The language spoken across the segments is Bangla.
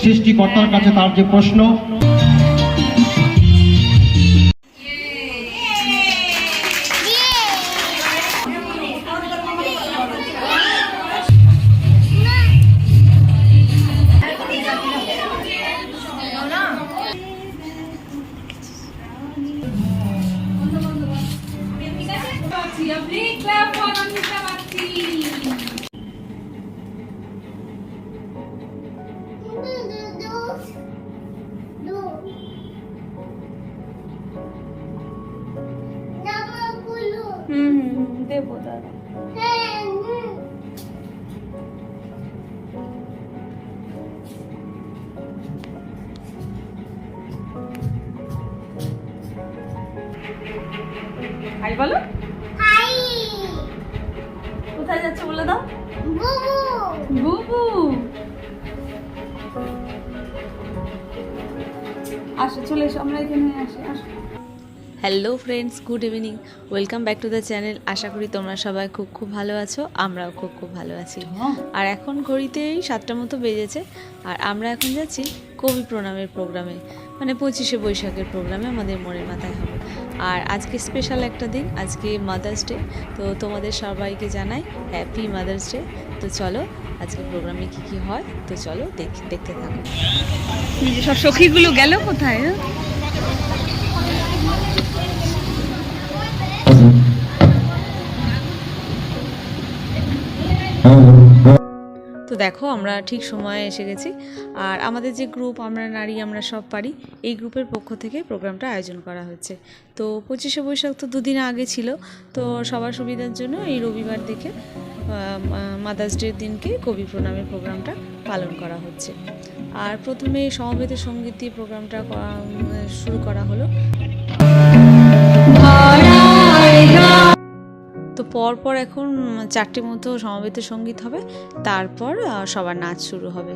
সৃষ্টিকর্তার কাছে তার যে প্রশ্ন, দেবো দাদা। হাই বলো। হাই। কোথায় যাচ্ছে বলে দাও। বুবু। বুবু। আসো, চলে এসো, আমরা এখানে আসি। আসো। Hello friends, good evening, welcome back to the channel. আশা করি তোমরা সবাই খুব ভালো আছো, আমরাও খুব ভালো আছি। আর এখন ঘড়িতেই 7টার মতো বেজেছে, আর আমরা এখন যাচ্ছি কবি প্রণামের প্রোগ্রামে, মানে 25শে বৈশাখের প্রোগ্রামে আমাদের মনের মাথায় হবে। আর আজকে স্পেশাল একটা দিন, আজকে মাদার্স ডে। তো তোমাদের সবাইকে জানাই হ্যাপি মাদার্স ডে। তো চলো আজকে প্রোগ্রামে কি হয়, তো চলো দেখতে থাকো। সব সখীগুলো গেল কোথায়? তো দেখো আমরা ঠিক সময়ে এসে গেছি। আর আমাদের যে গ্রুপ আমরা নারী আমরা সব পারি, এই গ্রুপের পক্ষ থেকে প্রোগ্রামটা আয়োজন করা হচ্ছে। তো 25শে বৈশাখ তো দুদিন আগে ছিল, তো সবার সুবিধার জন্য এই রবিবার দেখে মাদার্স ডের দিনকে কবি প্রণামের প্রোগ্রামটা পালন করা হচ্ছে। আর প্রথমে সমবেত সঙ্গীত দিয়ে প্রোগ্রামটা শুরু করা হলো। তো পরপর এখন 4টে মতো সমবেত সঙ্গীত হবে, তারপর সবার নাচ শুরু হবে।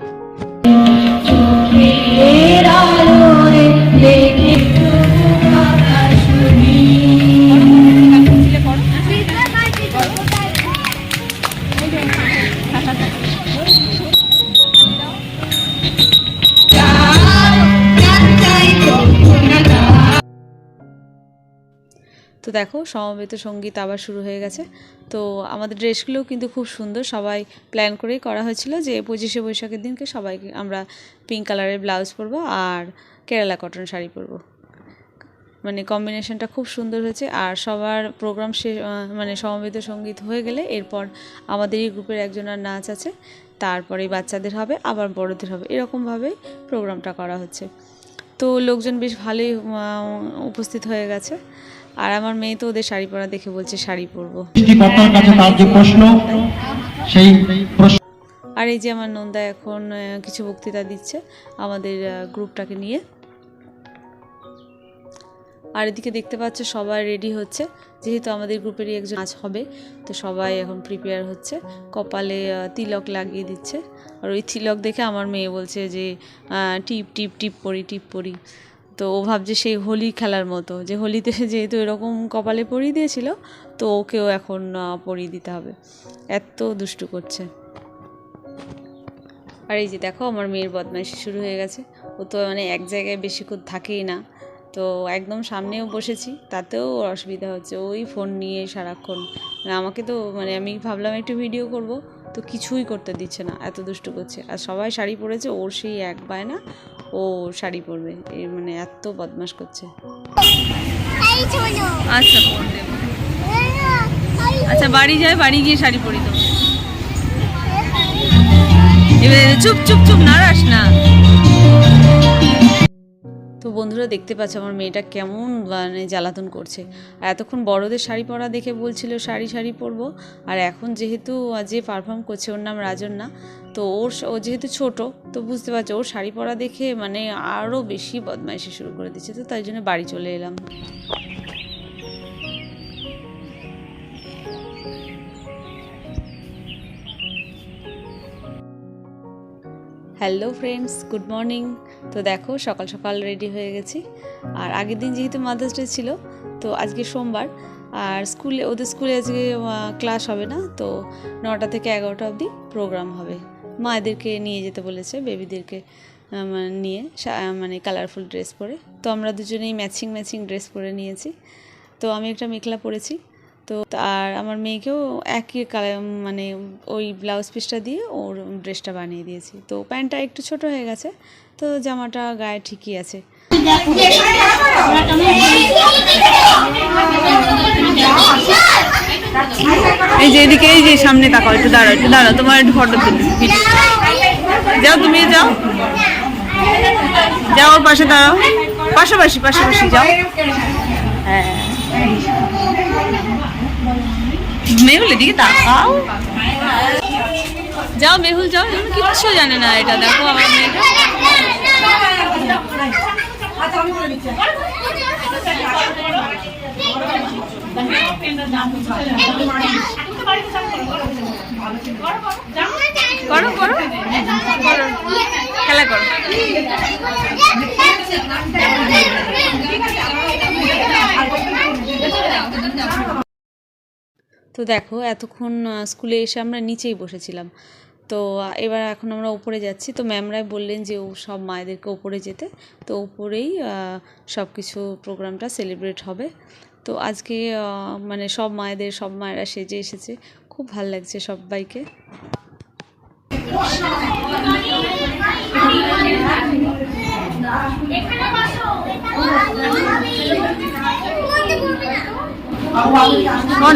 তো দেখো সমবেত সঙ্গীত আবার শুরু হয়ে গেছে। তো আমাদের ড্রেসগুলোও কিন্তু খুব সুন্দর, সবাই প্ল্যান করেই করা হয়েছিল যে 25শে বৈশাখের দিনকে সবাইকে আমরা পিঙ্ক কালারের ব্লাউজ পরবো আর কেরালা কটন শাড়ি পরবো, মানে কম্বিনেশনটা খুব সুন্দর হয়েছে। আর সবার প্রোগ্রাম মানে সমবেত সঙ্গীত হয়ে গেলে এরপর আমাদের এই গ্রুপের একজনের নাচ আছে, তারপরে বাচ্চাদের হবে, আবার বড়দের হবে, এরকমভাবেই প্রোগ্রামটা করা হচ্ছে। তো লোকজন বেশ ভালোই উপস্থিত হয়ে গেছে। আর আমার মেয়ে তো ওদের শাড়ি পরা দেখে বলছে শাড়ি পরবো। আর এই যে আমার নন্দা এখন কিছু বক্তৃতা দিচ্ছে আমাদের গ্রুপটাকে নিয়ে। আর এদিকে দেখতে পাচ্ছ সবাই রেডি হচ্ছে, যেহেতু আমাদের গ্রুপেরই একজন নাচ হবে, তো সবাই এখন প্রিপেয়ার হচ্ছে, কপালে তিলক লাগিয়ে দিচ্ছে। আর ওই তিলক দেখে আমার মেয়ে বলছে যে টিপ টিপ টিপ পরি। তো ও ভাবছে সেই হোলি খেলার মতো, যে হোলিতে যেহেতু এরকম কপালে পরিয়ে দিয়েছিল, তো ওকেও এখন পরিয়ে দিতে হবে, এত দুষ্টু করছে। আর এই যে দেখো আমার মেয়ের বদমাইশি শুরু হয়ে গেছে, ও তো মানে এক জায়গায় বেশিক্ষণ থাকেই না। তো একদম সামনেও বসেছি, তাতেও অসুবিধা হচ্ছে, ওই ফোন নিয়ে সারাক্ষণ। মানে আমাকে তো মানে আমি ভাবলাম একটু ভিডিও করব, তো কিছুই করতে দিচ্ছে না, এত দুষ্টু করছে। আর সবাই শাড়ি পরেছে, ওর সেই এক বায়না ও শাড়ি পরবে, এই মানে এত বদমাশ করছে। আচ্ছা আচ্ছা বাড়ি যায়, বাড়ি গিয়ে শাড়ি পরি তো। এবারে চুপ চুপ চুপ নাড়াস না। তো বন্ধুরা দেখতে পাচ্ছ আমার মেয়েটা কেমন মানে জ্বালাতন করছে। আর এতক্ষণ বড়দের শাড়ি পরা দেখে বলছিল শাড়ি পরবো, আর এখন যেহেতু যে পারফর্ম করছে ওর নাম রাজন্যা, তো ও যেহেতু ছোট, তো বুঝতে পারছো ওর শাড়ি পরা দেখে মানে আরও বেশি বদমাইশি শুরু করে দিচ্ছে। তো তাই জন্য বাড়ি চলে এলাম। Hello friends, good morning. তো দেখো সকাল সকাল রেডি হয়ে গেছি। আর আগের দিন যেহেতু মাদার্স ডে ছিল, তো আজকে সোমবার, আর ওদের স্কুলে আজকে ক্লাস হবে না, তো 9টা থেকে 11টা অবধি প্রোগ্রাম হবে। মায়েদেরকে নিয়ে যেতে বলেছে, বেবিদেরকে নিয়ে মানে কালারফুল ড্রেস পরে। তো আমরা দুজনেই ম্যাচিং ড্রেস পরে নিয়েছি। তো আমি একটা মেখলা পরেছি, তো আর আমার মেয়েকেও একই কালার মানে ওই ব্লাউজ পিসটা দিয়ে ওর ড্রেসটা বানিয়ে দিয়েছি। তো প্যান্টটা একটু ছোট হয়ে গেছে, তো জামাটা গায়ে ঠিকই আছে। এই যে এদিকে, এই যে সামনে তাকাও, একটু দাঁড়াও, তোমার একটু ফটো তুলি। যাও, তুমি যাও ওর পাশে দাঁড়াও, পাশাপাশি যাও। হ্যাঁ, মেহুলের দিকে তাকাও। যাও মেহুল, যাও। কিচ্ছু জানে না এটা, দেখো আমার মেয়েটা। করো খেলা করো। তো দেখো এতক্ষণ স্কুলে এসে আমরা নিচেই বসেছিলাম, তো এবার এখন আমরা উপরে যাচ্ছি। তো ম্যামরাই বললেন যে ও সব মায়েদেরকে উপরে যেতে, তো উপরেই সব কিছু প্রোগ্রামটা সেলিব্রেট হবে। তো আজকে মানে সব মায়েরা সেজে এসেছে, খুব ভালো লাগছে সবাইকে।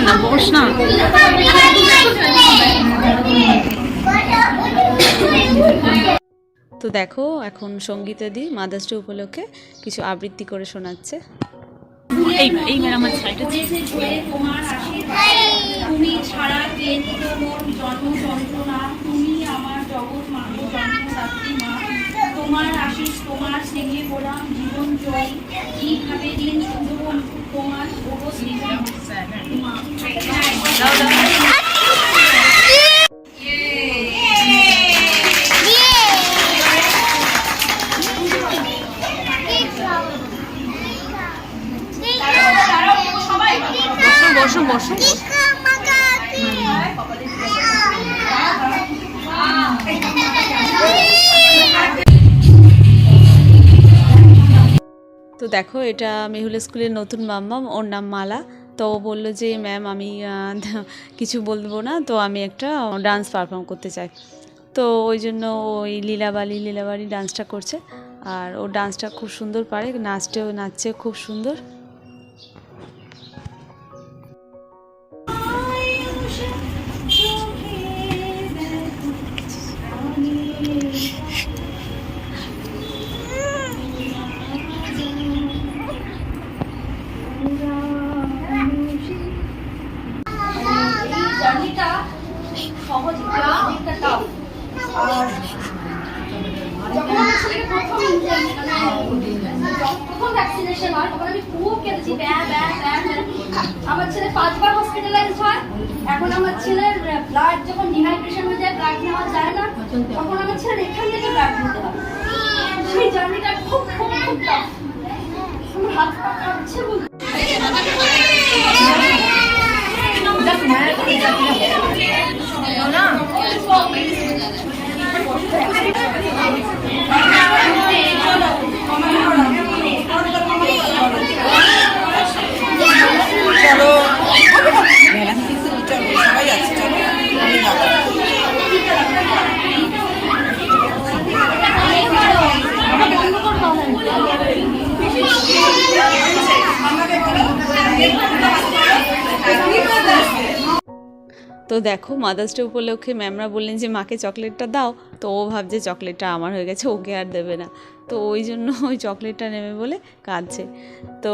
না বস না। তো দেখো এখন সঙ্গীতা দি মাদার্স ডে উপলক্ষে কিছু আবৃত্তি করে শোনাচ্ছে। এই আমার সাইডে তোমার আশীর্বাদ, তুমি ছাড়া কে নিল মোর জন্ম যন্ত্রণা, তুমি আমার জগৎ মাগো জন্মদাত্রী মা, তোমার আশীষ তোমার স্নেহে গোলাম জীবন জয়ী, কিভাবে দিন শুধু তোমার ওগো সৃজন মা। বসো। তো দেখো এটা মেহুল স্কুলের নতুন মাম্মাম, ওর নাম মালা। তো ও বললো যে ম্যাম আমি কিছু বলবো না, তো আমি একটা ডান্স পারফর্ম করতে চাই। তো ওই জন্য ওই লীলাবাড়ি ডান্সটা করছে, আর ও ডান্সটা খুব সুন্দর পারে, নাচছে খুব সুন্দর। সহজ অনেকটা টাফ। আর প্রথম ভ্যাকসিনেশন হয় তখন আমি খুব কেঁদেছি, আমার ছেলে 5 বার হসপিটালাইজ হয়। এখন আমার ছেলের ব্লাড যখন ডিহাইড্রেশন হয়ে যায়, ব্লাড নেওয়া যায় না, তখন আমার ছেলের এখান থেকে ব্লাড নিতে হবে। সেই জার্নিটা খুব টাফ। আমার হাত পা কাঁপছে বলতে। তো দেখো মাদার্স ডে উপলক্ষে ম্যামরা বললেন যে মাকে চকলেটটা দাও, তো ও ভাবছে চকলেটটা আমার হয়ে গেছে, ওকে আর দেবে না, তো ওই জন্য ওই চকলেটটা নেবে বলে কাঁদছে। তো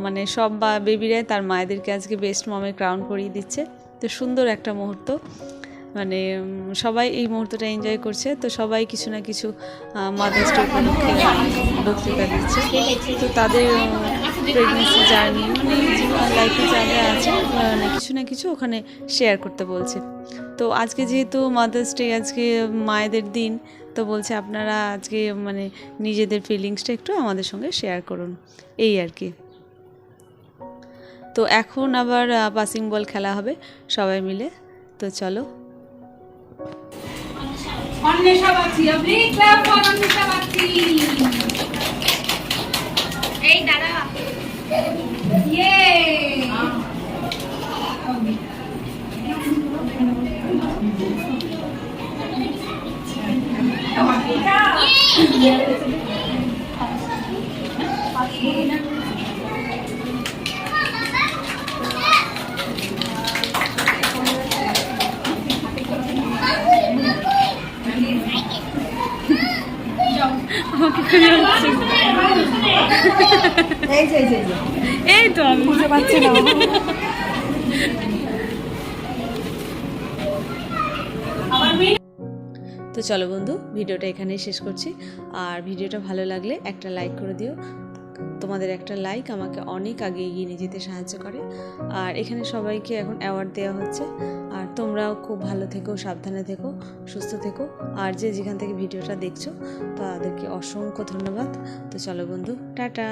মানে সব বেবিরাই তার মায়েদেরকে আজকে বেস্ট মমে ক্রাউন করিয়ে দিচ্ছে। তো সুন্দর একটা মুহূর্ত, মানে সবাই এই মুহূর্তটা এনজয় করছে। তো সবাই কিছু না কিছু মাদার্স ডে উপলক্ষে বক্তৃতা দিচ্ছে। তো তাদের প্রেগনেন্সি জার্নি মানে জীবন লাইফে যা যা আছে কিছু না কিছু ওখানে শেয়ার করতে বলছে। তো আজকে যেহেতু মাদার্স ডে, আজকে মায়েদের দিন, তো বলছে আপনারা আজকে মানে নিজেদের ফিলিংসটা একটু আমাদের সঙ্গে শেয়ার করুন, এই আর কি। তো এখন আবার পাসিং বল খেলা হবে সবাই মিলে। তো চলো। Anwesha Bagchi, a big clap for Anwesha Bagchi. এই দাদা এই তো আমি বুঝতে পারছি না। তো চলো বন্ধু, ভিডিওটা এখানেই শেষ করছি। আর ভিডিওটা ভালো লাগলে একটা লাইক করে দিও। তোমাদের একটা লাইক আমাকে অনেক আগে এগিয়ে নিয়ে যেতে সাহায্য করে। আর এখানে সবাইকে এখন অ্যাওয়ার্ড দেওয়া হচ্ছে। আর তোমরাও খুব ভালো থেকো, সাবধানে থেকো, সুস্থ থেকো। আর যে যেখান থেকে ভিডিওটা দেখছো তাদেরকে অসংখ্য ধন্যবাদ। তো চলো বন্ধু, টাটা।